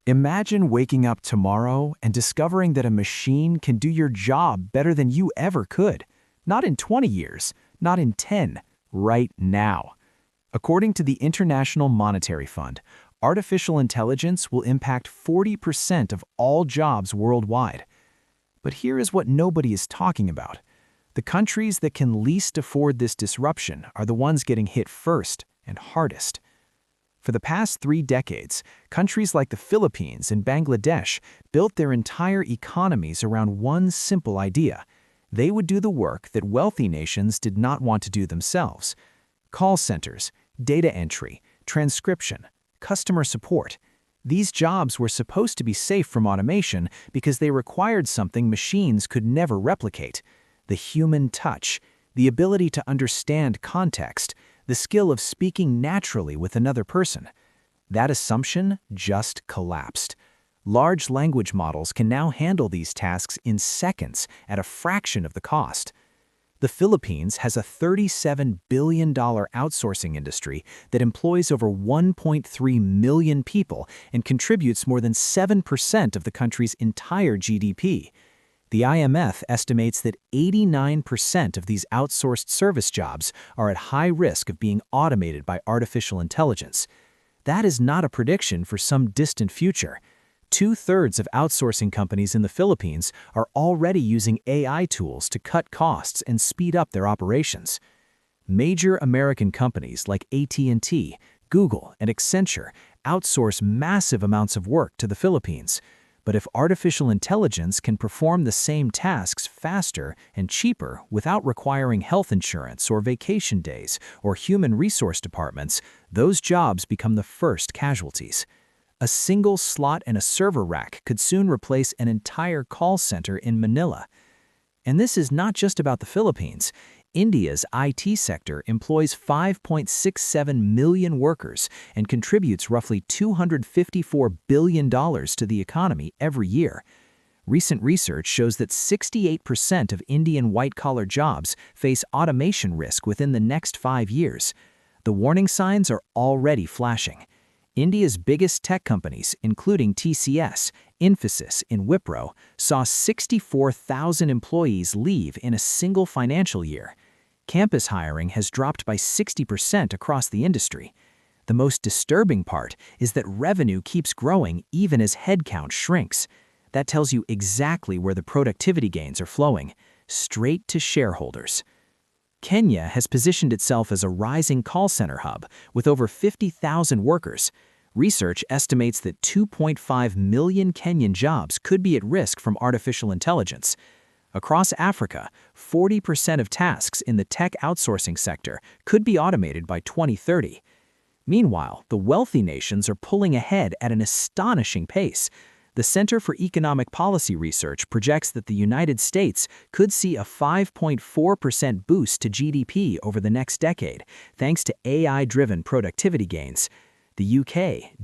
Imagine waking up tomorrow and discovering that a machine can do your job better than you ever could. Not in 20 years, not in 10, right now. According to the International Monetary Fund, artificial intelligence will impact 40% of all jobs worldwide. But here is what nobody is talking about. The countries that can least afford this disruption are the ones getting hit first and hardest. For the past 3 decades, countries like the Philippines and Bangladesh built their entire economies around one simple idea. They would do the work that wealthy nations did not want to do themselves. Call centers, data entry, transcription, customer support. These jobs were supposed to be safe from automation because they required something machines could never replicate: the human touch, the ability to understand context, the skill of speaking naturally with another person. That assumption just collapsed. Large language models can now handle these tasks in seconds at a fraction of the cost. The Philippines has a $37 billion outsourcing industry that employs over 1.3 million people and contributes more than 7% of the country's entire GDP. The IMF estimates that 89% of these outsourced service jobs are at high risk of being automated by artificial intelligence. That is not a prediction for some distant future. 2/3 of outsourcing companies in the Philippines are already using AI tools to cut costs and speed up their operations. Major American companies like AT&T, Google, and Accenture outsource massive amounts of work to the Philippines. But if artificial intelligence can perform the same tasks faster and cheaper without requiring health insurance or vacation days or human resource departments, those jobs become the first casualties. A single slot in a server rack could soon replace an entire call center in Manila. And this is not just about the Philippines. India's IT sector employs 5.67 million workers and contributes roughly $254 billion to the economy every year. Recent research shows that 68% of Indian white-collar jobs face automation risk within the next 5 years. The warning signs are already flashing. India's biggest tech companies, including TCS, Infosys, and Wipro, saw 64,000 employees leave in a single financial year. Campus hiring has dropped by 60% across the industry. The most disturbing part is that revenue keeps growing even as headcount shrinks. That tells you exactly where the productivity gains are flowing: straight to shareholders. Kenya has positioned itself as a rising call center hub with over 50,000 workers. Research estimates that 2.5 million Kenyan jobs could be at risk from artificial intelligence. Across Africa, 40% of tasks in the tech outsourcing sector could be automated by 2030. Meanwhile, the wealthy nations are pulling ahead at an astonishing pace. The Center for Economic Policy Research projects that the United States could see a 5.4% boost to GDP over the next decade, thanks to AI-driven productivity gains. The UK,